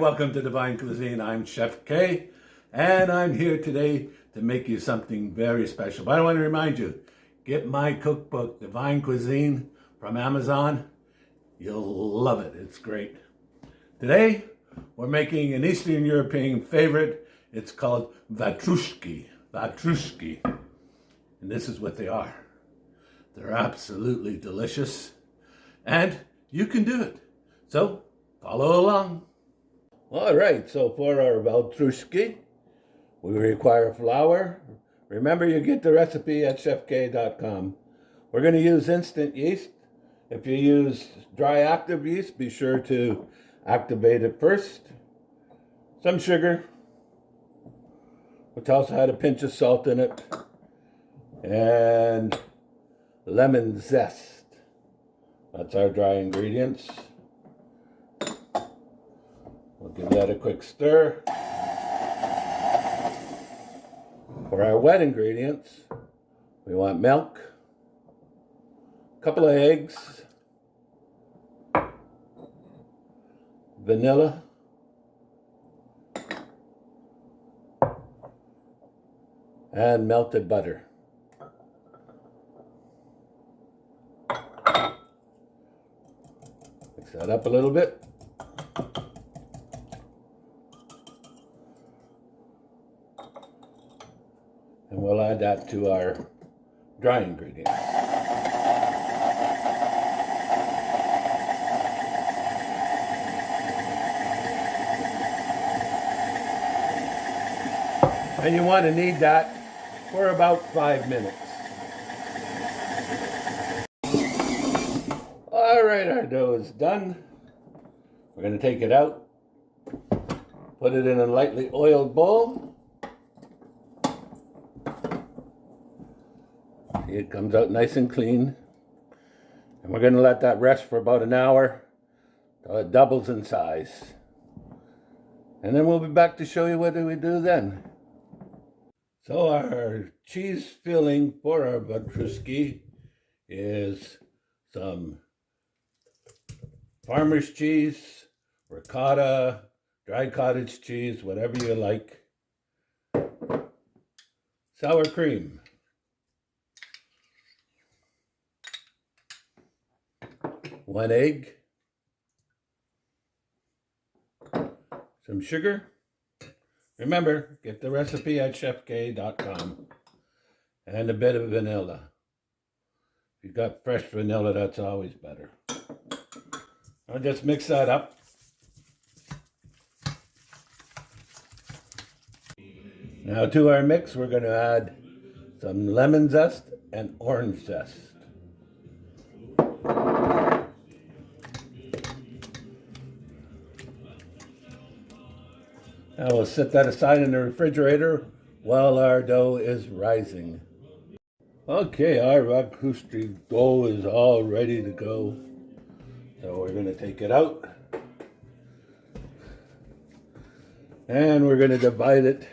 welcome to Divine Cuisine. I'm Chef K, and I'm here today to make you something very special. But I want to remind you, get my cookbook, Divine Cuisine, from Amazon. You'll love it. It's great. Today, we're making an Eastern European favorite. It's called Vatruski. Vatruski. And this is what they are. They're absolutely delicious, and you can do it. So, follow along. All right, so for our Vatruski, we require flour. Remember, you get the recipe at chefk.com. We're going to use instant yeast. If you use dry active yeast, be sure to activate it first. Some sugar, which also had a pinch of salt in it, and lemon zest. That's our dry ingredients. We'll give that a quick stir. For our wet ingredients, we want milk, a couple of eggs, vanilla, and melted butter. Mix that up a little bit. And we'll add that to our dry ingredients. And you want to knead that for about 5 minutes. All right, our dough is done. We're going to take it out, put it in a lightly oiled bowl. It comes out nice and clean. And we're going to let that rest for about an hour till it doubles in size. And then we'll be back to show you what do we do then. So our cheese filling for our Vatruski is some farmer's cheese, ricotta, dried cottage cheese, whatever you like, sour cream, one egg, some sugar. Remember, get the recipe at chefk.com, and a bit of vanilla. If you've got fresh vanilla, that's always better. I'll just mix that up. Now to our mix, we're going to add some lemon zest and orange zest. Now we'll set that aside in the refrigerator while our dough is rising. Okay, our Vatruski dough is all ready to go. So we're going to take it out. And we're going to divide it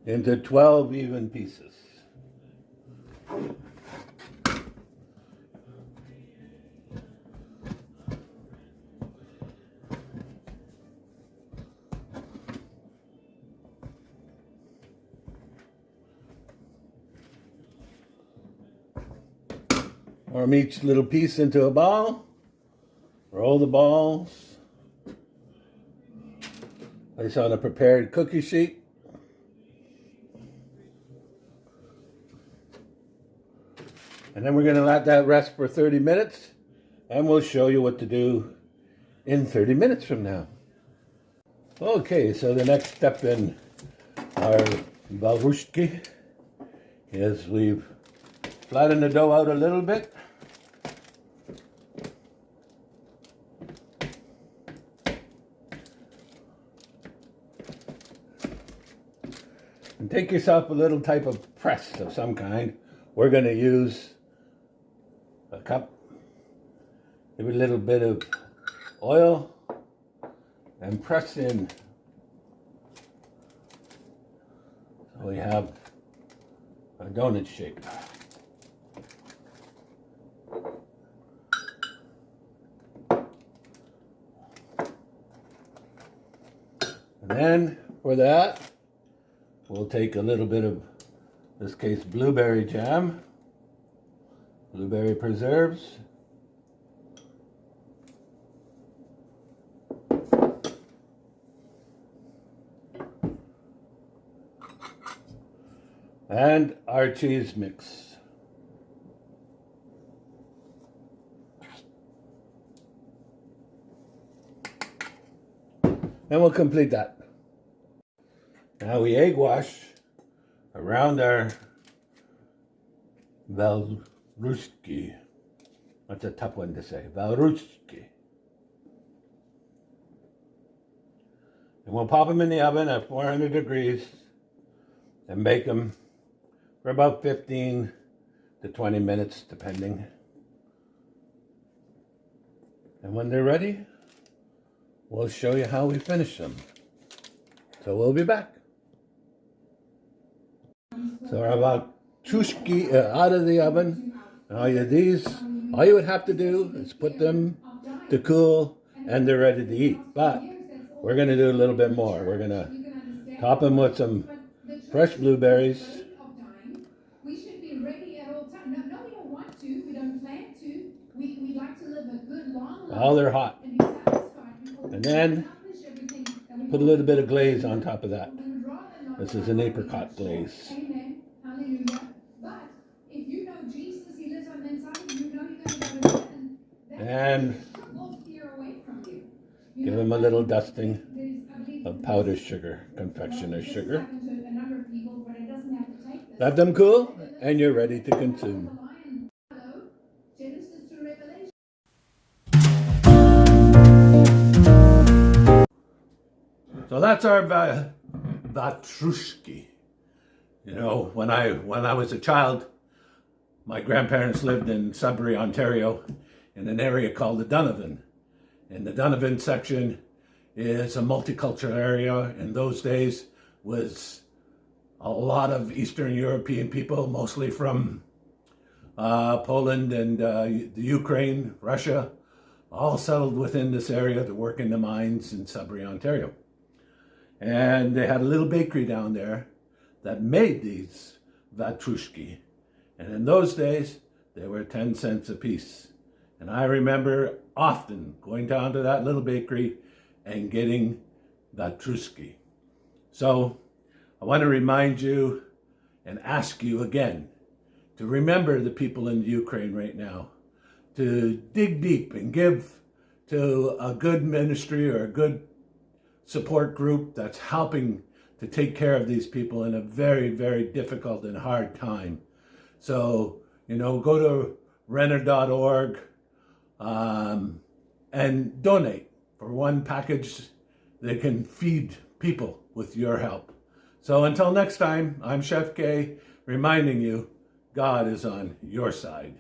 into 12 even pieces. Form each little piece into a ball. Roll the balls. Place on a prepared cookie sheet. And then we're going to let that rest for 30 minutes. And we'll show you what to do in 30 minutes from now. Okay, so the next step in our Vatruski is we've flattened the dough out a little bit. And take yourself a little type of press of some kind. We're going to use a cup, give it a little bit of oil, and press in. So we have a donut shape. And then for that, we'll take a little bit of, in this case, blueberry jam, blueberry preserves. And our cheese mix. And we'll complete that. Now we egg wash around our Vatruska. That's a tough one to say. Vatruska. And we'll pop them in the oven at 400 degrees and bake them for about 15 to 20 minutes, depending. And when they're ready, we'll show you how we finish them. So we'll be back. So our Vatruska out of the oven. Now all you would have to do is put them to cool and they're ready to eat. But we're going to do a little bit more. We're going to top them with some fresh blueberries. We should be ready at all times. No, we don't want to. We don't plan to. We like to live a good long life. While they're hot. And be satisfied. And then put a little bit of glaze on top of that. This is an apricot glaze. Amen. Hallelujah. But if you know Jesus, He lives on the inside of you, know you're going to go to heaven. And Will fear away from you. give Him a little dusting of powdered sugar, confectioner's sugar. Let them cool, and you're ready to consume. So that's our Vatruska. You know, when I was a child, my grandparents lived in Sudbury, Ontario, in an area called the Donovan. And the Donovan section is a multicultural area. In those days was a lot of Eastern European people, mostly from Poland and the Ukraine, Russia, all settled within this area to work in the mines in Sudbury, Ontario. And they had a little bakery down there that made these Vatruska. And in those days, they were 10 cents a piece. And I remember often going down to that little bakery and getting Vatruska. So I want to remind you and ask you again to remember the people in Ukraine right now, to dig deep and give to a good ministry or a good support group that's helping to take care of these people in a very, very difficult and hard time. So, you know, go to renner.org and donate for one package that can feed people with your help. So until next time, I'm Chef K, reminding you, God is on your side.